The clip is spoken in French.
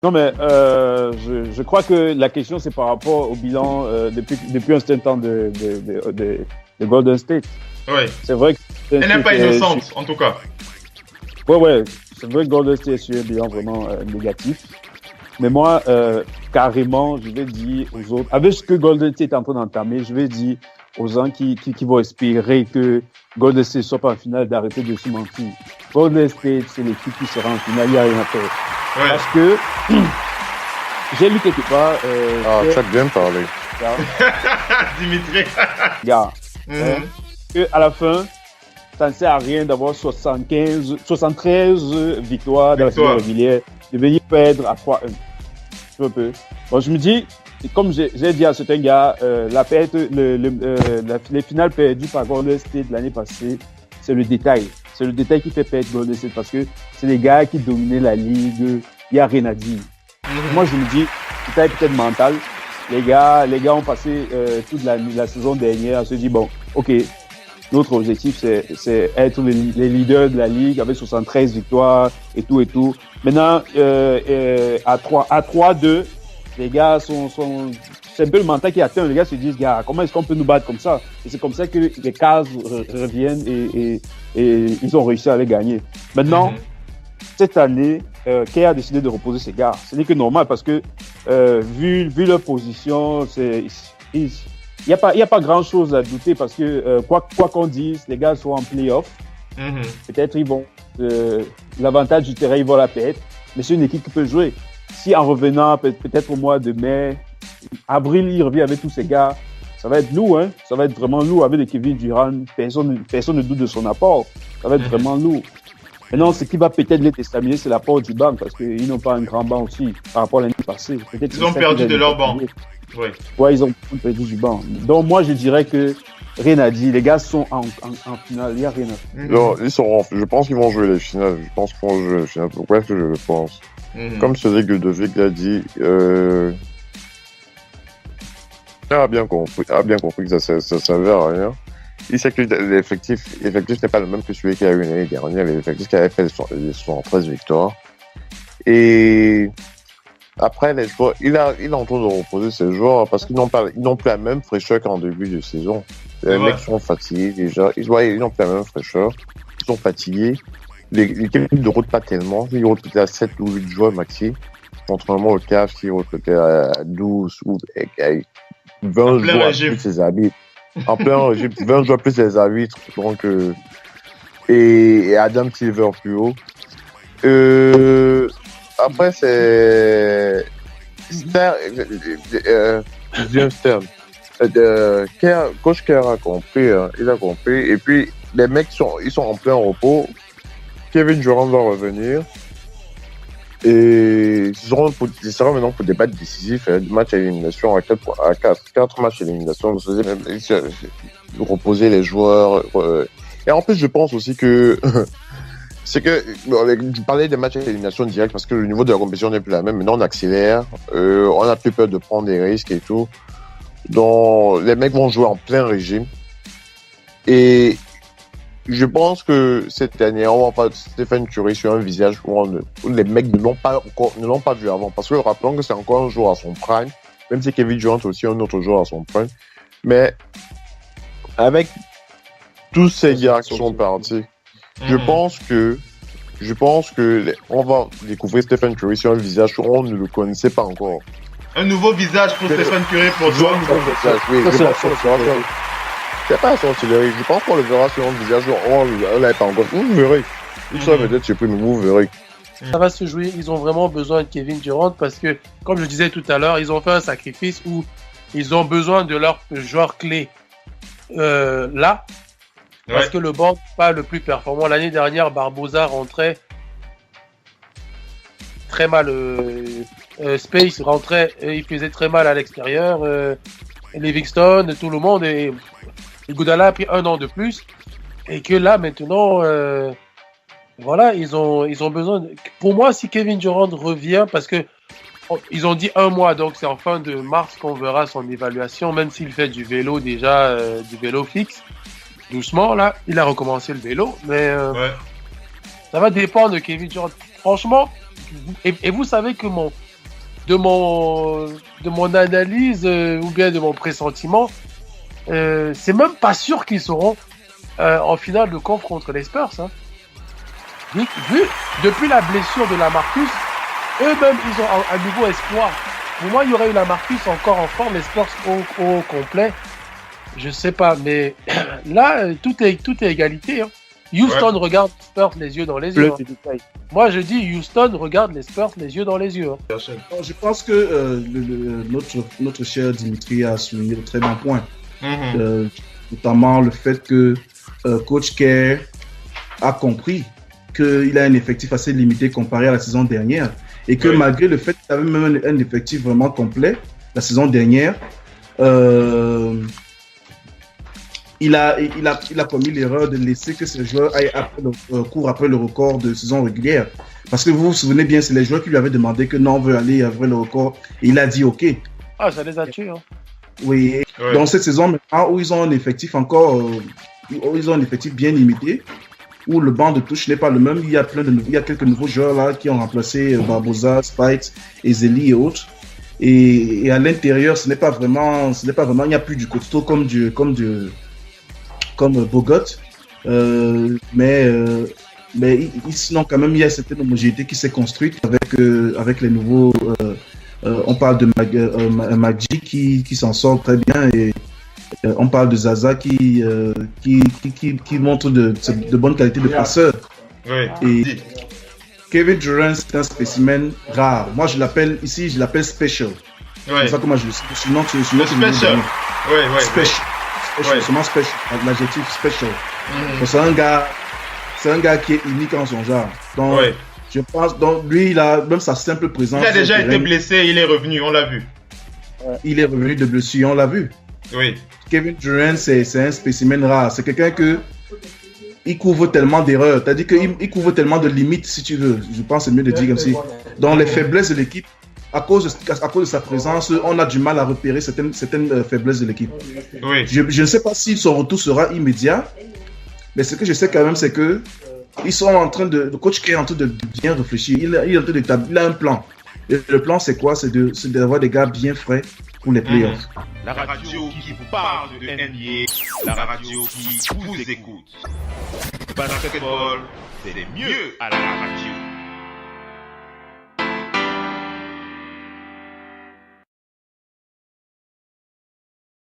Non, mais je crois que la question, c'est par rapport au bilan depuis un certain temps de Golden State. Oui. C'est vrai que elle n'est pas innocente, en tout cas. Ouais. C'est vrai que Golden State est sur un bilan vraiment négatif. Mais moi, carrément, je vais dire aux autres, avec ce que Golden State est en train d'entamer, je vais dire aux gens qui vont espérer que Golden State soit pas en finale d'arrêter de se mentir. Golden State, c'est l'équipe qui sera en finale, il n'y a rien à faire. Ouais. Parce que j'ai lu quelque part. Tu as bien parlé. Dimitri. Que à la fin, ça ne sert à rien d'avoir 73 victoires dans la saison régulière, de venir perdre à 3-1. Un peu. Bon, je me dis, comme j'ai dit à certains gars, les finales perdues par Golden State l'année passée, c'est le détail. C'est le détail qui fait perdre Golden State parce que c'est les gars qui dominaient la ligue. Il n'y a rien à dire. Moi, je me dis, détail peut-être mental. Les gars ont passé toute la saison dernière à se dire, bon, ok, notre objectif, c'est être les leaders de la ligue avec 73 victoires et tout. Maintenant, à 3-2, les gars c'est un peu le mental qui atteint. Les gars se disent, gars, comment est-ce qu'on peut nous battre comme ça? Et c'est comme ça que les Cavs reviennent et ils ont réussi à les gagner. Maintenant, cette année, Kay a décidé de reposer ses gars. Ce n'est que normal parce que, vu leur position, il n'y a pas grand-chose à douter parce que, quoi qu'on dise, les gars sont en play-off. Peut-être ils vont, l'avantage du terrain, ils vont la perdre. Mais c'est une équipe qui peut jouer. Si en revenant, peut-être au mois de mai, avril, il revient avec tous ces gars, ça va être lourd, hein. Ça va être vraiment lourd avec les Kevin Durant. Personne ne doute de son apport. Ça va être vraiment lourd. Maintenant, ce qui va peut-être les déstabiliser, c'est l'apport du banc parce qu'ils n'ont pas un grand banc aussi par rapport à l'année passée. Ils ont perdu de leur banc. Ouais, ils ont perdu du banc. Donc, moi, je dirais que rien à dire. Les gars sont en finale. Il n'y a rien à faire. Non, je pense qu'ils vont jouer les finales. Je pense qu'ils vont jouer les finales. Pourquoi est-ce que je le pense? Comme Cédric Ludovic l'a dit, a bien compris que ça servait à rien. Il sait que l'effectif n'est pas le même que celui qu'il y a eu l'année dernière. L'effectif qui avait fait 73 victoires. Et après, les joueurs, il est en train de reposer ses joueurs parce qu'ils n'ont plus la même fraîcheur qu'en début de saison. Les mecs sont fatigués déjà. Ils n'ont plus la même fraîcheur. Ils sont fatigués. L'équipe ne route pas tellement. Ils recrutaient à 7 ou 8 joueurs maxi. Contrairement au Cavs qui recrutait à 12 ou 20 joueurs plus ses arbitres. En plein régime, 20 joueurs plus les arbitres. Donc, et Adam Silver plus haut. Après, c'est Stern. Coach Kerr a compris, il a compris. Et puis, les mecs ils sont en plein repos. Kevin Durant va revenir. Et ils seront maintenant pour des matchs décisifs, match à élimination, à 4 matchs à élimination. Vous reposer les joueurs. Et en plus, je pense aussi que c'est que je parlais des matchs à élimination directe parce que le niveau de la compétition n'est plus la même. Maintenant, on accélère, on a plus peur de prendre des risques et tout. Donc, les mecs vont jouer en plein régime. Et je pense que cette année, on va pas Stephen Curry sur un visage où les mecs ne l'ont pas vu avant. Parce que rappelons que c'est encore un joueur à son prime, même si Kevin Durant est aussi un autre joueur à son prime. Mais avec tous ces gars qui sont partis, je pense que on va découvrir Stephen Curry sur un visage où on ne le connaissait pas encore. Un nouveau visage pour Stephen Curry pour toi. C'est pas sorcellerie. Je pense qu'on le verra sur un visage où on l'avait pas encore. Vous verrez. Vous serez peut-être surpris, mais vous verrez. Ça va se jouer. Ils ont vraiment besoin de Kevin Durant parce que, comme je disais tout à l'heure, ils ont fait un sacrifice où ils ont besoin de leur joueur clé là. Parce que le banc n'est pas le plus performant. L'année dernière, Barbosa rentrait très mal. Space rentrait, il faisait très mal à l'extérieur. Livingston, tout le monde. Et Iguodala a pris 1 an de plus. Et que là, maintenant, voilà, ils ont besoin. Pour moi, si Kevin Durant revient, parce que ils ont dit 1 mois, donc c'est en fin de mars qu'on verra son évaluation, même s'il fait du vélo déjà, du vélo fixe. Doucement, là, il a recommencé le vélo, mais ça va dépendre de Kevin Durant. Franchement, et vous savez que de mon analyse ou bien de mon pressentiment, c'est même pas sûr qu'ils seront en finale de conf contre les Spurs. Hein. Vu depuis la blessure de Lamarcus, eux-mêmes ils ont un nouveau espoir. Pour moi, il y aurait eu Lamarcus encore en forme, les Spurs au complet. Je sais pas, mais là tout est égalité. Hein. Houston regarde les Spurs les yeux dans les yeux. Hein. Moi, je dis Houston regarde les Spurs les yeux dans les yeux. Hein. Je pense que notre cher Dimitri a souligné de très bons points. Notamment le fait que Coach Kerr a compris qu'il a un effectif assez limité comparé à la saison dernière et que malgré le fait qu'il avait même un effectif vraiment complet la saison dernière, il a commis l'erreur de laisser que ces joueurs aillent courent après le record de saison régulière. Parce que vous vous souvenez bien, c'est les joueurs qui lui avaient demandé que non, on veut aller après le record et il a dit OK. Ah, ça les a tués. Hein. Oui, dans cette saison maintenant où ils ont un effectif ils ont un effectif bien limité, où le banc de touche n'est pas le même, il y a quelques nouveaux joueurs là qui ont remplacé Barbosa, Spite, Ezeli et autres. Et à l'intérieur, ce n'est pas vraiment, il n'y a plus du costaud comme Bogut, mais sinon quand même il y a cette homogénéité qui s'est construite avec les nouveaux. On parle de Maggi qui s'en sort très bien et on parle de Zaza qui montre de bonnes qualités de passeur. Oui. Et Kevin Durant, c'est un spécimen rare. Moi, je l'appelle special. Ouais. C'est ça comment je le dis. Sinon, special. Ouais. Special. Ouais. Seulement special. L'adjectif special. C'est un gars qui est unique en son genre. Donc, je pense, lui, il a même sa simple présence. Il a déjà été blessé, il est revenu, on l'a vu. Il est revenu de blessure, on l'a vu. Oui. Kevin Durant, c'est un spécimen rare. C'est quelqu'un il couvre tellement d'erreurs. C'est-à-dire qu'il couvre tellement de limites, si tu veux. Je pense que c'est mieux de dire comme si. Dans les faiblesses de l'équipe, à cause de sa présence, on a du mal à repérer certaines faiblesses de l'équipe. Oui. Je ne sais pas si son retour sera immédiat, mais ce que je sais quand même, c'est que ils sont en train le coach qui est en train de bien réfléchir. Il a un plan. Et le plan, c'est quoi? C'est d'avoir des gars bien frais pour les playoffs. La radio qui vous parle de NBA, la radio qui vous écoute. Basketball, c'est mieux à la radio.